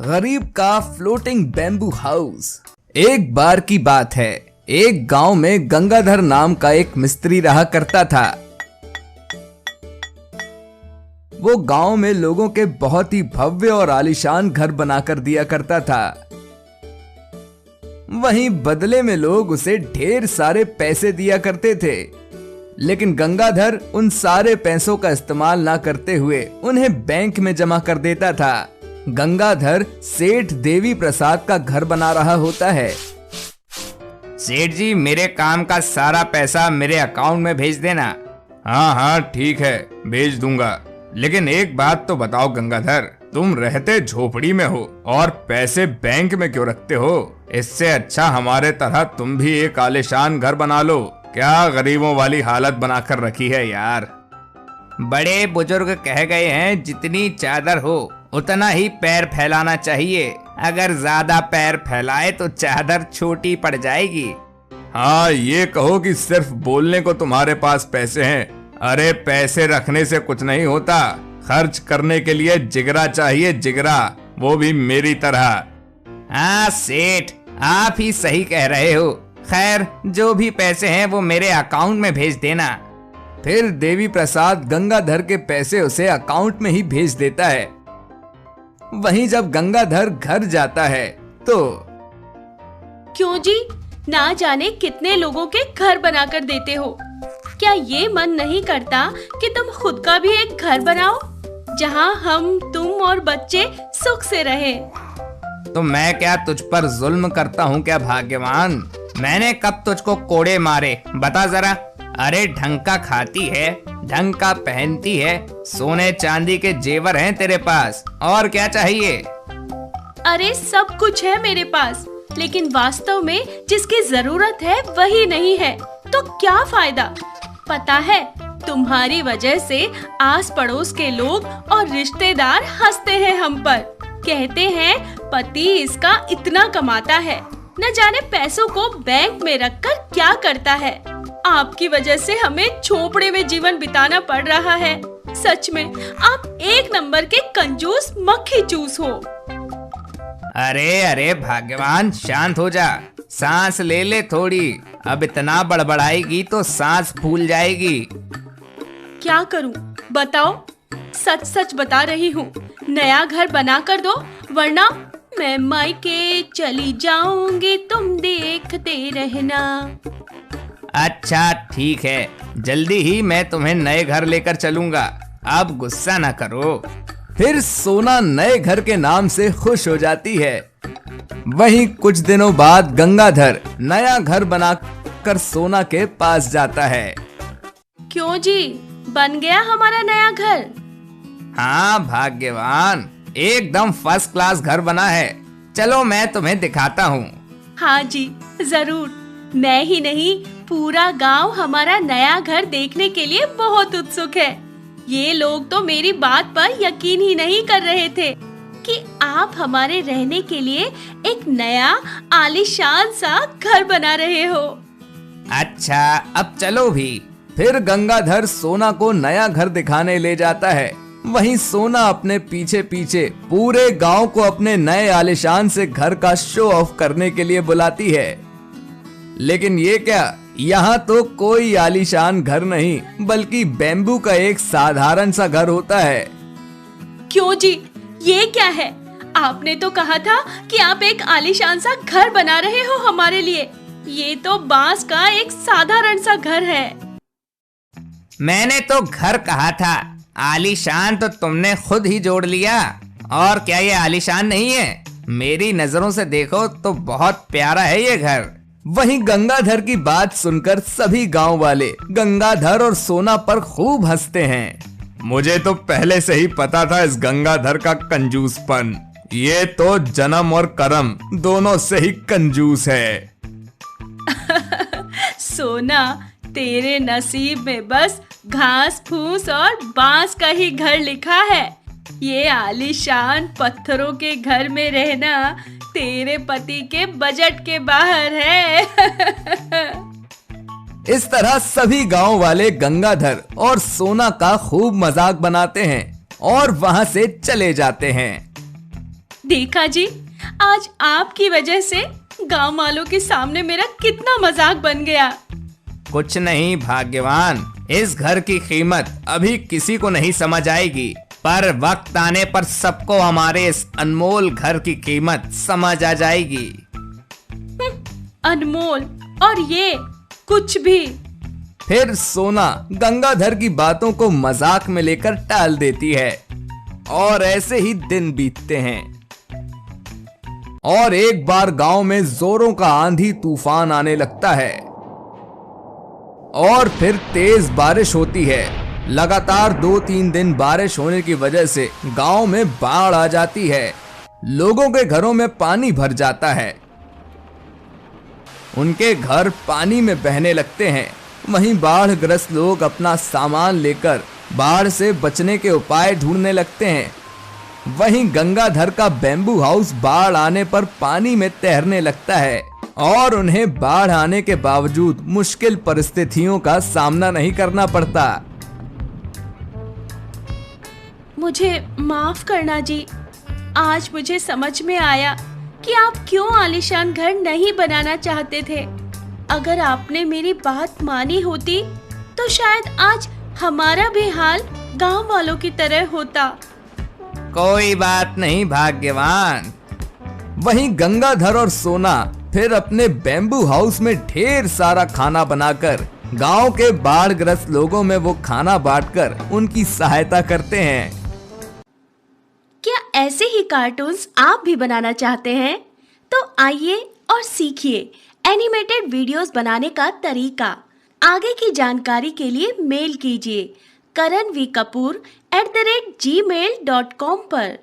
गरीब का floating bamboo house. एक बार की बात है, एक गांव में गंगाधर नाम का एक मिस्त्री रहा करता था। वो गांव में लोगों के बहुत ही भव्य और आलीशान घर बनाकर दिया करता था। वहीं बदले में लोग उसे ढेर सारे पैसे दिया करते थे, लेकिन गंगाधर उन सारे पैसों का इस्तेमाल ना करते हुए उन्हें बैंक में जमा कर देता था। गंगाधर सेठ देवी प्रसाद का घर बना रहा होता है। सेठ जी, मेरे काम का सारा पैसा मेरे अकाउंट में भेज देना। हाँ हाँ ठीक है, भेज दूंगा। लेकिन एक बात तो बताओ गंगाधर, तुम रहते झोपड़ी में हो और पैसे बैंक में क्यों रखते हो? इससे अच्छा हमारे तरह तुम भी एक आलीशान घर बना लो। क्या गरीबों वाली हालत बनाकर रखी है यार। बड़े बुजुर्ग कह गए हैं, जितनी चादर हो उतना ही पैर फैलाना चाहिए। अगर ज्यादा पैर फैलाए तो चादर छोटी पड़ जाएगी। हाँ, ये कहो कि सिर्फ बोलने को तुम्हारे पास पैसे हैं। अरे पैसे रखने से कुछ नहीं होता, खर्च करने के लिए जिगरा चाहिए, जिगरा, वो भी मेरी तरह। हाँ सेठ, आप ही सही कह रहे हो। खैर, जो भी पैसे हैं वो मेरे अकाउंट में भेज देना। फिर देवी प्रसाद गंगाधर के पैसे उसे अकाउंट में ही भेज देता है। वहीं जब गंगाधर घर जाता है तो क्यों जी, ना जाने कितने लोगों के घर बनाकर देते हो। क्या ये मन नहीं करता कि तुम खुद का भी एक घर बनाओ, जहां हम, तुम और बच्चे सुख से रहें? तो मैं क्या तुझ पर जुल्म करता हूँ क्या भाग्यवान? मैंने कब तुझको कोड़े मारे, बता जरा। अरे ढंग का खाती है, ढंग का पहनती है, सोने चांदी के जेवर हैं तेरे पास, और क्या चाहिए? अरे सब कुछ है मेरे पास, लेकिन वास्तव में जिसकी जरूरत है वही नहीं है, तो क्या फायदा? पता है, तुम्हारी वजह से आस पड़ोस के लोग और रिश्तेदार हंसते हैं हम पर। कहते हैं पति इसका इतना कमाता है, न जाने पैसों को बैंक में रखकर क्या करता है। आपकी वजह से हमें झोपड़े में जीवन बिताना पड़ रहा है। सच में आप एक नंबर के कंजूस मक्खी चूस हो। अरे अरे भाग्यवान, शांत हो जा, सांस ले ले थोड़ी। अब इतना बड़बड़ाएगी तो सांस फूल जाएगी। क्या करूं बताओ? सच सच बता रही हूँ, नया घर बना कर दो, वरना मैं मायके चली जाऊंगी, तुम देखते रहना। अच्छा ठीक है, जल्दी ही मैं तुम्हें नए घर लेकर चलूंगा, अब गुस्सा ना करो। फिर सोना नए घर के नाम से खुश हो जाती है। वहीं कुछ दिनों बाद गंगाधर नया घर बनाकर सोना के पास जाता है। क्यों जी, बन गया हमारा नया घर? हाँ भाग्यवान, एकदम फर्स्ट क्लास घर बना है। चलो मैं तुम्हें दिखाता हूँ। हाँ जी जरूर, मैं ही नहीं पूरा गांव हमारा नया घर देखने के लिए बहुत उत्सुक है। ये लोग तो मेरी बात पर यकीन ही नहीं कर रहे थे कि आप हमारे रहने के लिए एक नया आलीशान सा घर बना रहे हो। अच्छा, अब चलो भी। फिर गंगाधर सोना को नया घर दिखाने ले जाता है। वहीं सोना अपने पीछे पीछे पूरे गांव को अपने नए आलीशान से घर का शो ऑफ करने के लिए बुलाती है। लेकिन ये क्या, यहाँ तो कोई आलीशान घर नहीं, बल्कि बैम्बू का एक साधारण सा घर होता है। क्यों जी, ये क्या है? आपने तो कहा था कि आप एक आलीशान सा घर बना रहे हो हमारे लिए। ये तो बांस का एक साधारण सा घर है। मैंने तो घर कहा था, आलीशान तो तुमने खुद ही जोड़ लिया। और क्या ये आलीशान नहीं है? मेरी नजरों से देखो तो बहुत प्यारा है ये घर। वहीं गंगाधर की बात सुनकर सभी गांव वाले गंगाधर और सोना पर खूब हंसते हैं। मुझे तो पहले से ही पता था इस गंगाधर का कंजूसपन। ये तो जन्म और कर्म दोनों से ही कंजूस है। सोना, तेरे नसीब में बस घास फूस और बांस का ही घर लिखा है। ये आलीशान पत्थरों के घर में रहना तेरे पति के बजट के बाहर है। इस तरह सभी गांव वाले गंगाधर और सोना का खूब मजाक बनाते हैं और वहां से चले जाते हैं। देखा जी, आज आपकी वजह से गांव वालों के सामने मेरा कितना मजाक बन गया। कुछ नहीं भाग्यवान, इस घर की कीमत अभी किसी को नहीं समझ आएगी, पर वक्त आने पर सबको हमारे इस अनमोल घर की कीमत समझ आ जाएगी। अनमोल और ये कुछ भी। फिर सोना गंगाधर की बातों को मजाक में लेकर टाल देती है और ऐसे ही दिन बीतते हैं। और एक बार गांव में जोरों का आंधी तूफान आने लगता है और फिर तेज बारिश होती है। लगातार 2-3 दिन बारिश होने की वजह से गांव में बाढ़ आ जाती है। लोगों के घरों में पानी भर जाता है, उनके घर पानी में बहने लगते हैं। वहीं बाढ़ग्रस्त लोग अपना सामान लेकर बाढ़ से बचने के उपाय ढूंढने लगते हैं। वहीं गंगाधर का बेम्बू हाउस बाढ़ आने पर पानी में तैरने लगता है और उन्हें बाढ़ आने के बावजूद मुश्किल परिस्थितियों का सामना नहीं करना पड़ता। मुझे माफ करना जी, आज मुझे समझ में आया कि आप क्यों आलीशान घर नहीं बनाना चाहते थे। अगर आपने मेरी बात मानी होती तो शायद आज हमारा भी हाल गांव वालों की तरह होता। कोई बात नहीं भाग्यवान। वहीं गंगाधर और सोना फिर अपने बेम्बू हाउस में ढेर सारा खाना बनाकर गांव के बाढ़ग्रस्त लोगों में वो खाना बांटकर उनकी सहायता करते हैं। क्या ऐसे ही कार्टून्स आप भी बनाना चाहते हैं? तो आइए और सीखिए एनिमेटेड वीडियोस बनाने का तरीका। आगे की जानकारी के लिए मेल कीजिए karanvkapoor@gmail.com पर।